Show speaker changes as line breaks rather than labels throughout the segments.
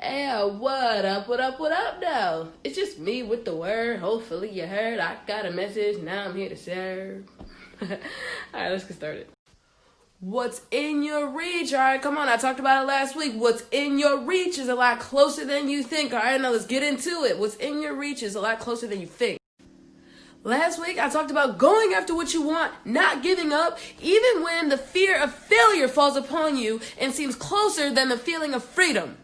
Hey, what up, what up, what up, though? It's just me with the word. Hopefully you heard. I got a message. Now I'm here to serve. Alright, let's get started. What's in your reach? Alright, come on. I talked about it last week. What's in your reach is a lot closer than you think. Alright, now let's get into it. What's in your reach is a lot closer than you think. Last week, I talked about going after what you want, not giving up, even when the fear of failure falls upon you and seems closer than the feeling of freedom.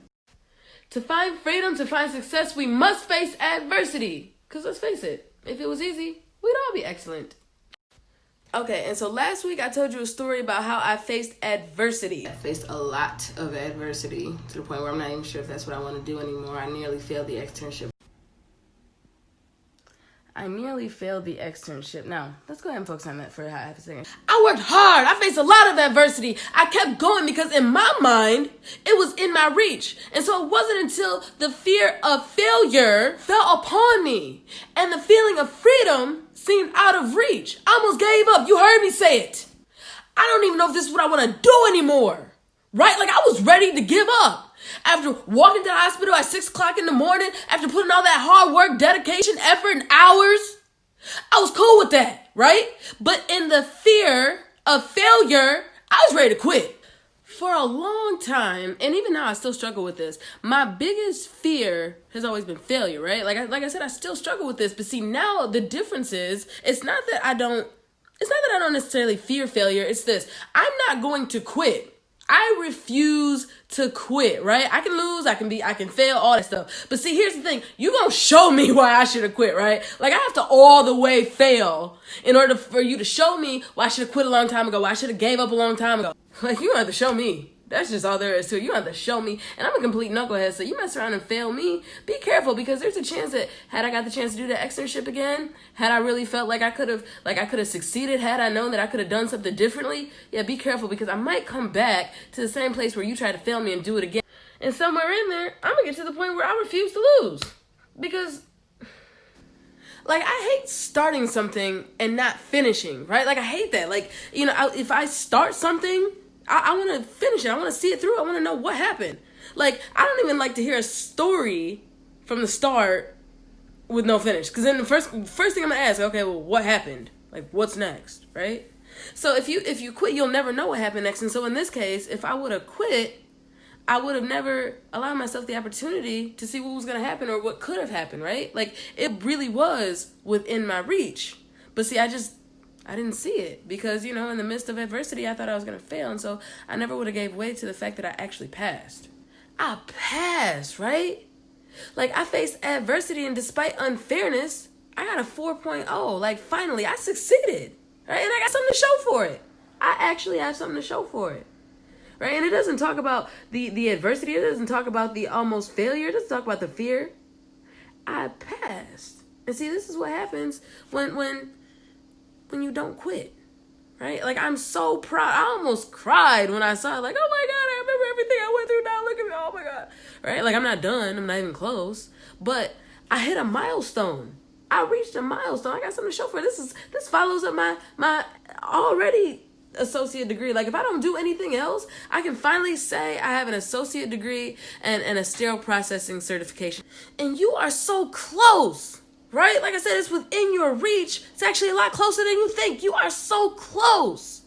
To find freedom, to find success, we must face adversity. Because let's face it, if it was easy, we'd all be excellent. Okay, and so last week I told you a story about how I faced adversity. I faced a lot of adversity to the point where I'm not even sure if that's what I want to do anymore. I nearly failed the externship. Now, let's go ahead and focus on that for half a second. I worked hard. I faced a lot of adversity. I kept going because in my mind, it was in my reach. And so it wasn't until the fear of failure fell upon me and the feeling of freedom seemed out of reach. I almost gave up. You heard me say it. I don't even know if this is what I want to do anymore. Right? Like I was ready to give up. After walking to the hospital at 6 o'clock in the morning, after putting all that hard work, dedication, effort, and hours, I was cool with that, right? But in the fear of failure, I was ready to quit. For a long time, and even now I still struggle with this, my biggest fear has always been failure, right? Like I said, I still struggle with this. But see, now the difference is, it's not that I don't necessarily fear failure. It's this: I'm not going to quit. I refuse to quit, right? I can lose, I can fail, all that stuff. But see, here's the thing. You gonna show me why I should have quit, right? Like I have to all the way fail in order for you to show me why I should have quit a long time ago, why I should have gave up a long time ago. Like you don't have to show me. That's just all there is to it. You don't have to show me. And I'm a complete knucklehead, so you mess around and fail me, be careful, because there's a chance that had I got the chance to do that externship again, had I really felt like I could have succeeded, had I known that I could have done something differently, yeah, be careful, because I might come back to the same place where you tried to fail me and do it again. And somewhere in there, I'm gonna get to the point where I refuse to lose. Because like, I hate starting something and not finishing, right? Like, I hate that. Like, you know, if I start something, I want to finish it. I want to see it through. I want to know what happened. Like, I don't even like to hear a story from the start with no finish. Because then the first thing I'm going to ask, okay, well, what happened? Like, what's next, right? So if you quit, you'll never know what happened next. And so in this case, if I would have quit, I would have never allowed myself the opportunity to see what was going to happen or what could have happened, right? Like, it really was within my reach. But see, I didn't see it because, you know, in the midst of adversity, I thought I was going to fail. And so I never would have gave way to the fact that I actually passed. I passed, right? Like, I faced adversity, and despite unfairness, I got a 4.0. Like, finally, I succeeded, right? And I got something to show for it. I actually have something to show for it, right? And it doesn't talk about the adversity. It doesn't talk about the almost failure. It doesn't talk about the fear. I passed. And see, this is what happens when you don't quit, right? Like, I'm so proud. I almost cried when I saw it. Like, oh my God, I remember everything I went through now. Look at me. Oh my God, right? Like, I'm not done. I'm not even close. But I hit a milestone. I reached a milestone. I got something to show for it. This follows up my already associate degree. Like, if I don't do anything else, I can finally say I have an associate degree and a sterile processing certification. And you are so close. Right? Like I said, it's within your reach. It's actually a lot closer than you think. You are so close.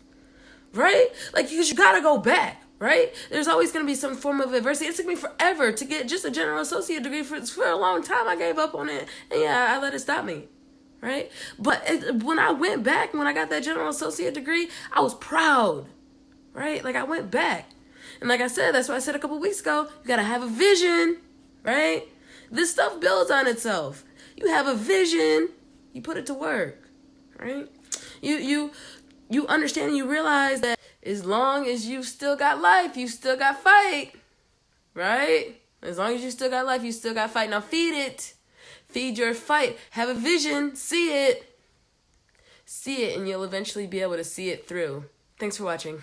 Right? Like, because you got to go back. Right? There's always going to be some form of adversity. It took me forever to get just a general associate degree. For a long time, I gave up on it. And yeah, I let it stop me. Right? But when I went back, when I got that general associate degree, I was proud. Right? Like, I went back. And like I said, that's what I said a couple weeks ago. You got to have a vision. Right? This stuff builds on itself. You have a vision, you put it to work, right? You understand and you realize that as long as you still got life, you still got fight, right? As long as you still got life, you still got fight. Now feed it. Feed your fight. Have a vision. See it. See it, and you'll eventually be able to see it through. Thanks for watching.